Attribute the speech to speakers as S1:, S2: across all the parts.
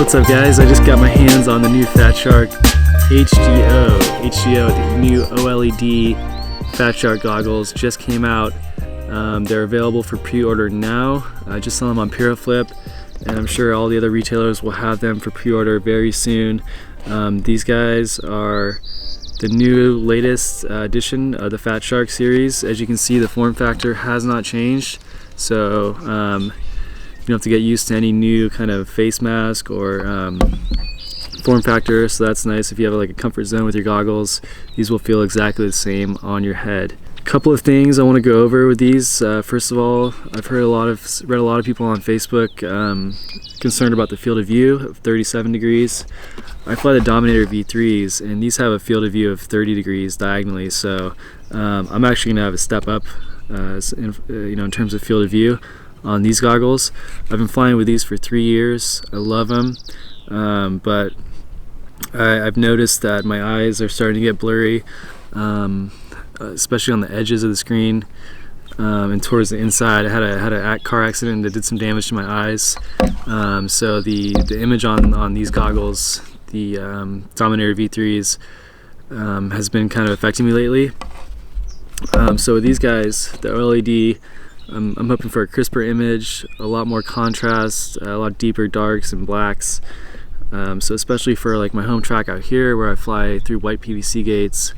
S1: What's up guys, I just got my hands on the new Fat Shark HDO, the new OLED Fat Shark goggles just came out. They're available for pre-order now. I just saw them on PiraFlip, and I'm sure all the other retailers will have them for pre-order very soon. These guys are the new latest edition of the Fat Shark series. As you can see, the form factor has not changed, so you don't have to get used to any new kind of face mask or form factor, so that's nice. If you have like a comfort zone with your goggles, these will feel exactly the same on your head. A couple of things I want to go over with these. First of all, I've read a lot of people on Facebook concerned about the field of view of 37 degrees. I fly the Dominator V3s, and these have a field of view of 30 degrees diagonally, so I'm actually going to have a step up in terms of field of view on these goggles. I've been flying with these for 3 years. I love them, but I've noticed that my eyes are starting to get blurry, especially on the edges of the screen and towards the inside. I had a car accident that did some damage to my eyes, so the image on these goggles, the Dominator V3s, has been kind of affecting me lately. So with these guys, the OLED, I'm hoping for a crisper image, a lot more contrast, a lot deeper darks and blacks. So especially for like my home track out here where I fly through white PVC gates,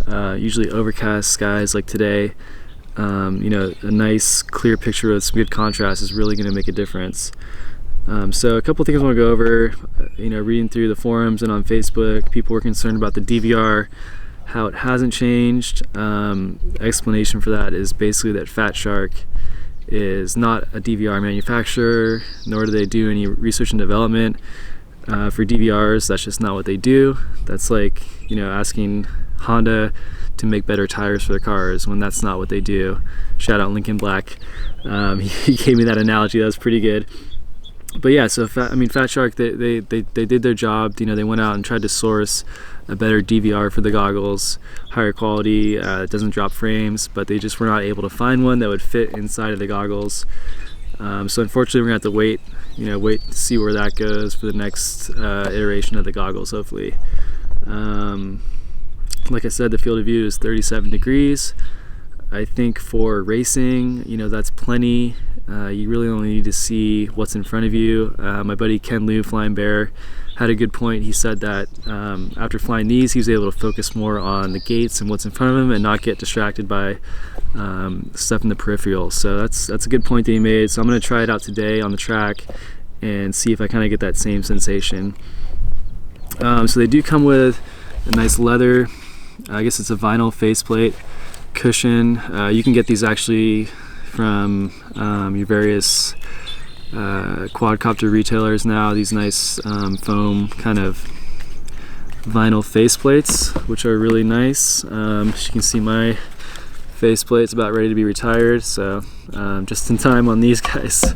S1: usually overcast skies like today, a nice clear picture with some good contrast is really going to make a difference. So a couple things I want to go over. Reading through the forums and on Facebook, people were concerned about the DVR, how it hasn't changed. Explanation for that is basically that Fat Shark is not a DVR manufacturer, nor do they do any research and development for DVRs. That's just not what they do. That's like asking Honda to make better tires for their cars when that's not what they do. Shout out Lincoln Black. He gave me that analogy. That was pretty good. But yeah, so Fat Shark, they did their job. They went out and tried to source a better DVR for the goggles, higher quality, it doesn't drop frames, but they just were not able to find one that would fit inside of the goggles. So unfortunately, we're gonna have to wait to see where that goes for the next iteration of the goggles, hopefully. Like I said, the field of view is 37 degrees. I think for racing, that's plenty. You really only need to see what's in front of you. My buddy Ken Liu, Flying Bear, had a good point. He said that after flying these, he was able to focus more on the gates and what's in front of him and not get distracted by stuff in the peripheral. So that's a good point that he made. So I'm going to try it out today on the track and see if I kind of get that same sensation. So they do come with a nice leather, I guess it's a vinyl faceplate cushion. You can get these actually from your various quadcopter retailers now, these nice foam kind of vinyl faceplates, which are really nice. As you can see, my faceplate's about ready to be retired, so just in time on these guys.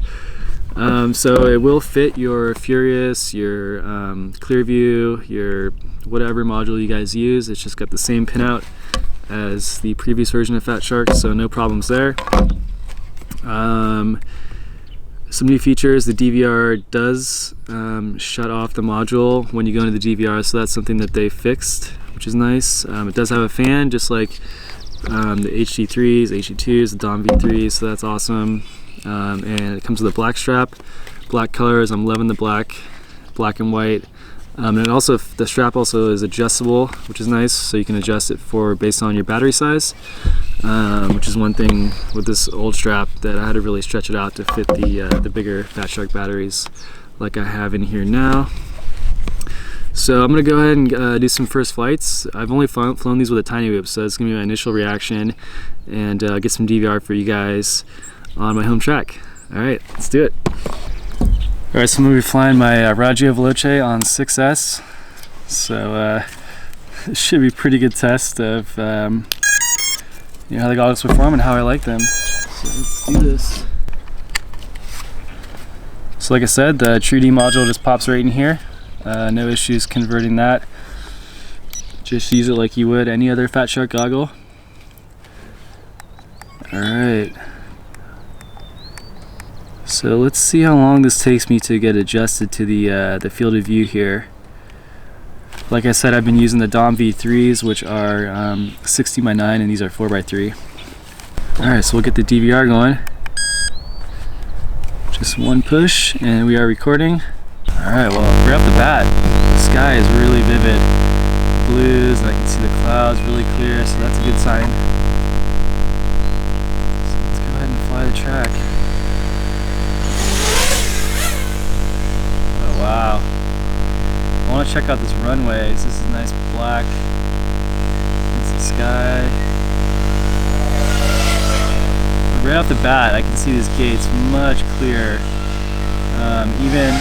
S1: So it will fit your Furious, your Clearview, your whatever module you guys use. It's just got the same pinout as the previous version of Fat Shark, so no problems there. Some new features: the DVR does shut off the module when you go into the DVR, so that's something that they fixed, which is nice. It does have a fan, just like the HD3s, HD2s, the Dom V3s, so that's awesome. And it comes with a black strap, black colors. I'm loving the black and white. And it also, the strap also is adjustable, which is nice, so you can adjust it based on your battery size, which is one thing with this old strap that I had to really stretch it out to fit the bigger Fat Shark batteries like I have in here now. So I'm going to go ahead and do some first flights. I've only flown these with a tiny whip, so it's going to be my initial reaction, and get some DVR for you guys on my home track. Alright, let's do it. Alright, so I'm going to be flying my Raggio Veloce on 6S. So it should be a pretty good test of how the goggles perform and how I like them. So let's do this. So like I said, the TrueD module just pops right in here. No issues converting that. Just use it like you would any other Fat Shark goggle. Alright. So let's see how long this takes me to get adjusted to the field of view here. Like I said, I've been using the Dom V3s, which are 16:9, and these are 4:3. Alright, so we'll get the DVR going. Just one push, and we are recording. Alright, well, right off the bat, the sky is really vivid. Blues, and I can see the clouds really clear, so that's a good sign. So let's go ahead and fly the track. Oh, wow. I want to check out this runway. This is nice black. It's the sky. Right off the bat, I can see these gates much clearer. Even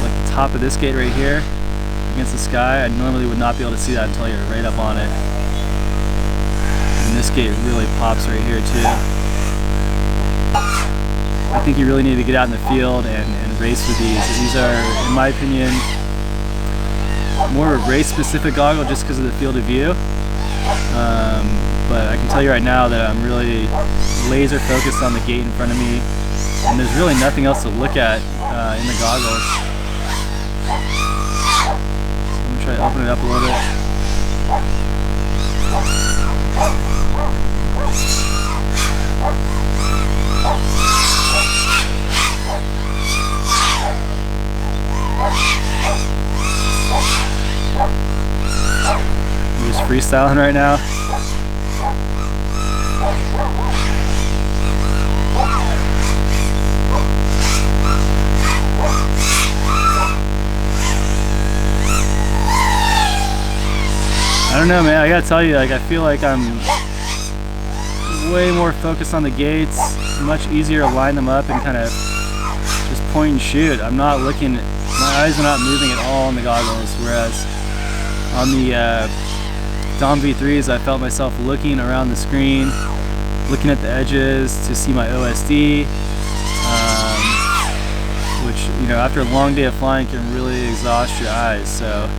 S1: like the top of this gate right here against the sky, I normally would not be able to see that until you're right up on it. And this gate really pops right here too. I think you really need to get out in the field and race with these. These are, in my opinion, more of a race-specific goggle just because of the field of view. But I can tell you right now that I'm really laser focused on the gate in front of me, and there's really nothing else to look at in the goggles. So I'm going to try to open it up a little bit. I'm just freestyling right now. I don't know, man, I gotta tell you, like, I feel like I'm way more focused on the gates, much easier to line them up and kind of just point and shoot. I'm not looking, my eyes are not moving at all in the goggles, whereas on the Dom V3s I felt myself looking around the screen, looking at the edges to see my OSD, which, you know, after a long day of flying can really exhaust your eyes. So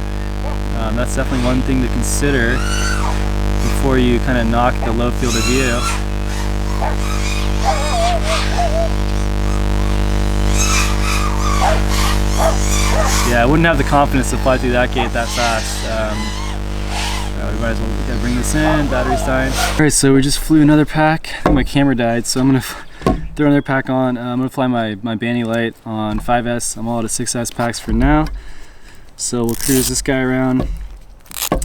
S1: that's definitely one thing to consider before you kind of knock the low field of view. Yeah, I wouldn't have the confidence to fly through that gate that fast. We might as well bring this in, battery's dying. Alright, so we just flew another pack. I think my camera died, so I'm going to throw another pack on. I'm going to fly my Banny Light on 5S. I'm all out of 6S packs for now. So we'll cruise this guy around.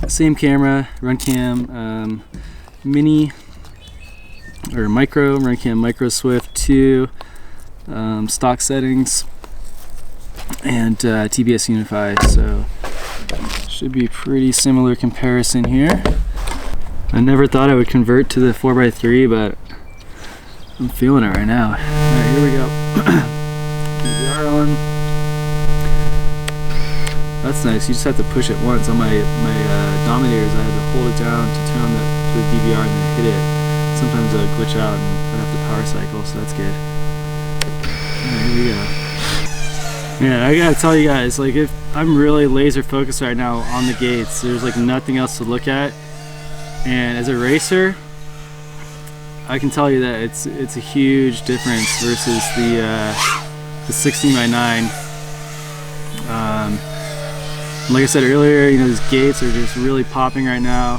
S1: Same camera, Runcam Mini, or Micro, Runcam Micro Swift 2, stock settings, and TBS Unify. So should be pretty similar comparison here. I never thought I would convert to the 4x3, but I'm feeling it right now. Alright, here we go. DVR on. That's nice. You just have to push it once. On my Dominators, I had to hold it down to turn on the DVR and then hit it. Sometimes it would glitch out and I'd have to power cycle, so that's good. Alright, here we go. Yeah, I gotta tell you guys, like, if I'm really laser focused right now on the gates, there's like nothing else to look at. And as a racer, I can tell you that it's a huge difference versus the 16:9. Like I said earlier, you know, these gates are just really popping right now.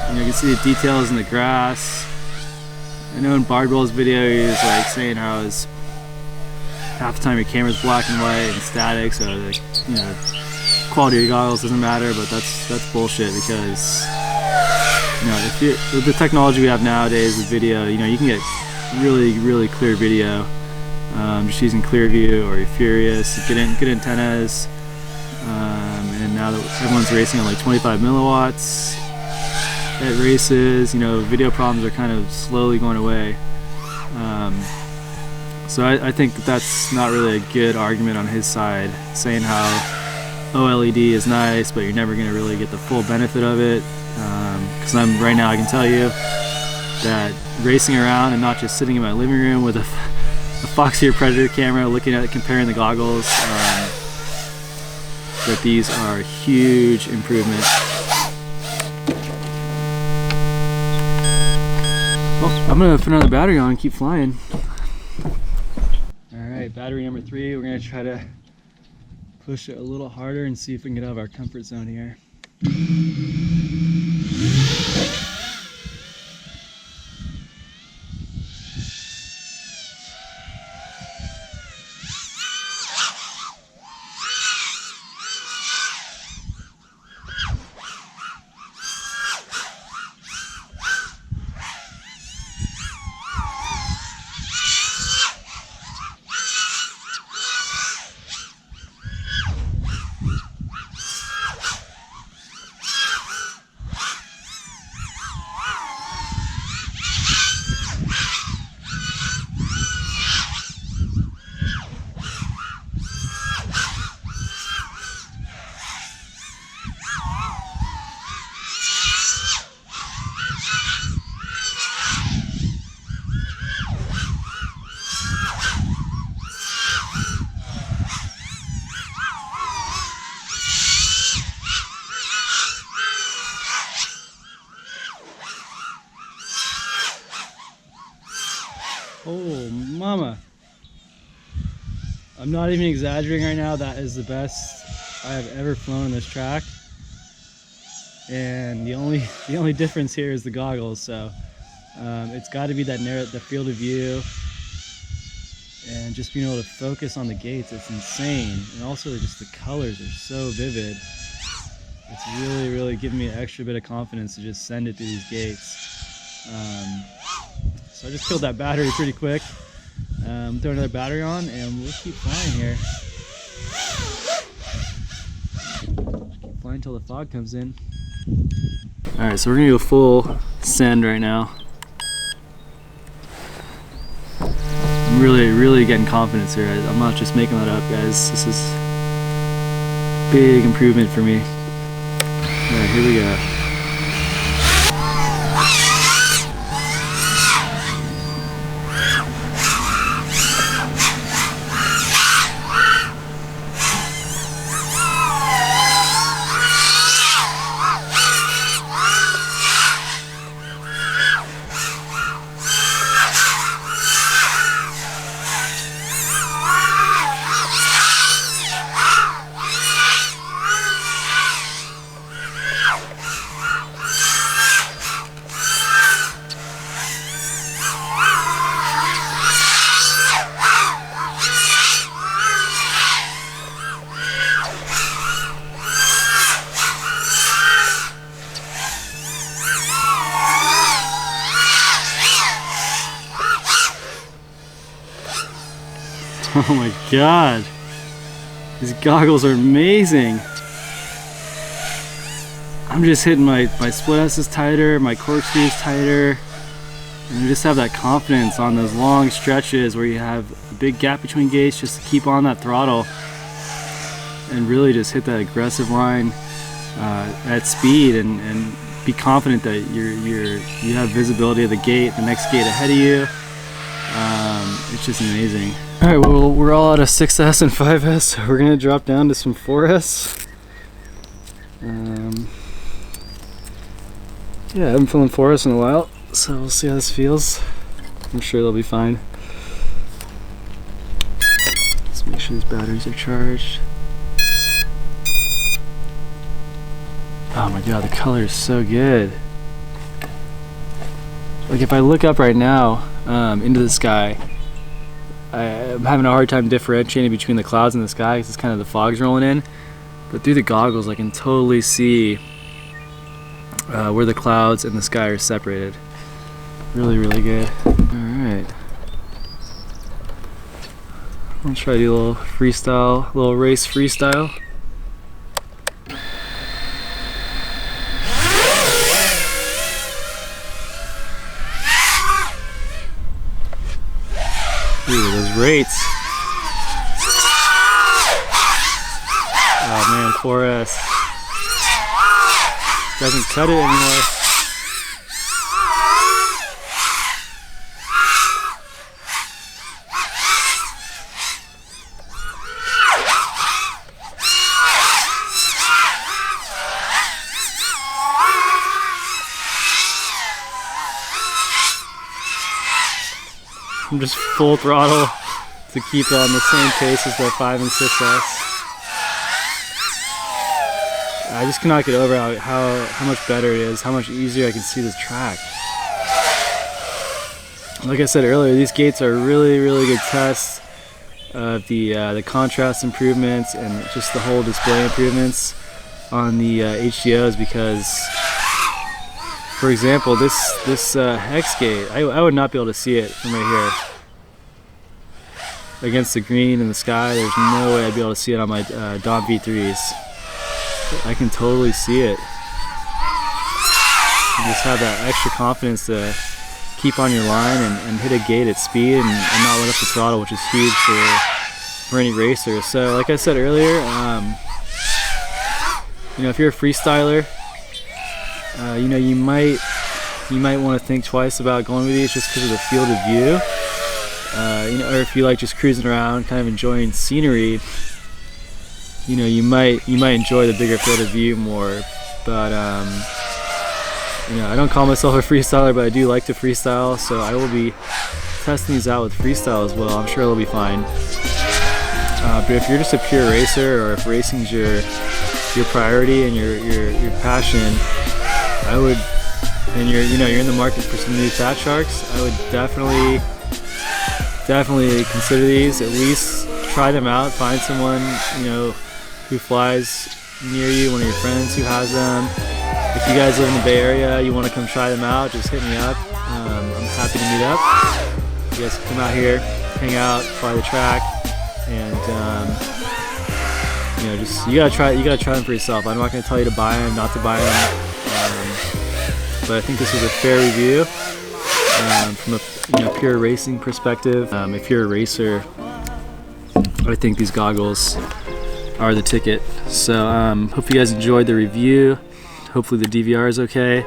S1: You know, you can see the details in the grass. I know in Bardwell's video he was like saying how it's half the time your camera's black and white and static, so the, you know, quality of your goggles doesn't matter, but that's bullshit, because, you know, with the technology we have nowadays with video, you know, you can get really clear video just using Clearview or Furious, good antennas. And now that everyone's racing at like 25 milliwatts at races, you know, video problems are kind of slowly going away. So I think that's not really a good argument on his side, saying how OLED is nice, but you're never going to really get the full benefit of it. Because right now I can tell you that racing around and not just sitting in my living room with a Foxy or Predator camera, looking at it, comparing the goggles, that these are a huge improvement. Well, I'm gonna put another battery on and keep flying. right, battery number 3. We're gonna try to push it a little harder and see if we can get out of our comfort zone here. Oh, mama. I'm not even exaggerating right now. That is the best I have ever flown on this track. And the only difference here is the goggles. So it's got to be that the field of view and just being able to focus on the gates. It's insane. And also just the colors are so vivid. It's really giving me an extra bit of confidence to just send it through these gates. So I just killed that battery pretty quick. Throw another battery on and we'll keep flying here. Keep flying until the fog comes in. Alright, so we're gonna do a full send right now. I'm really getting confidence here. I'm not just making that up, guys. This is big improvement for me. Alright, here we go. Oh my god, these goggles are amazing. I'm just hitting my split S's tighter, my corkscrews tighter, and you just have that confidence on those long stretches where you have a big gap between gates just to keep on that throttle and really just hit that aggressive line at speed and be confident that you have visibility of the gate, the next gate ahead of you. It's just amazing. Alright, well, we're all out of 6S and 5S, so we're gonna drop down to some 4S. Yeah, I haven't flown 4S in a while, so we'll see how this feels. I'm sure they'll be fine. Let's make sure these batteries are charged. Oh my god, the color is so good. Like if I look up right now into the sky, I'm having a hard time differentiating between the clouds and the sky because it's kind of the fog's rolling in. But through the goggles, I can totally see where the clouds and the sky are separated. Really good. Alright. I'm gonna try to do a little freestyle, little race freestyle. Ooh, those rates. Oh man, 4S. Doesn't cut it anymore. I'm just full throttle to keep on the same pace as the 5 and 6S. I just cannot get over how much better it is, how much easier I can see this track. Like I said earlier, these gates are really good tests of the contrast improvements and just the whole display improvements on the HDOs, because, for example, this hex gate, I would not be able to see it from right here against the green in the sky. There's no way I'd be able to see it on my Dom V3s. I can totally see it. You just have that extra confidence to keep on your line and hit a gate at speed and not let up the throttle, which is huge for any racer. So like I said earlier, you know, if you're a freestyler, you know, you might want to think twice about going with these just because of the field of view. You know, or if you like just cruising around, kind of enjoying scenery, you know, you might enjoy the bigger field of view more. But you know, I don't call myself a freestyler, but I do like to freestyle, so I will be testing these out with freestyle as well. I'm sure it'll be fine. But if you're just a pure racer, or if racing's your priority and your passion, I would, and you're in the market for some new Fat Sharks, I would definitely consider these. At least try them out. Find someone, you know, who flies near you, one of your friends who has them. If you guys live in the Bay Area, you want to come try them out, just hit me up. I'm happy to meet up. You guys can come out here, hang out, fly the track, and you know, just you gotta try them for yourself. I'm not going to tell you to buy them, not to buy them, but I think this was a fair review from a pure racing perspective. If you're a racer, I think these goggles are the ticket. So hope you guys enjoyed the review. Hopefully the DVR is okay.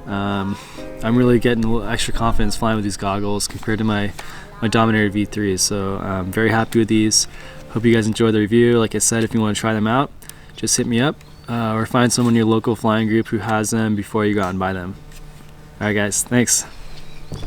S1: I'm really getting a little extra confidence flying with these goggles compared to my Dominator V3s. So I'm very happy with these. Hope you guys enjoyed the review. Like I said, if you want to try them out, just hit me up or find someone in your local flying group who has them before you go out and buy them. Alright guys, thanks.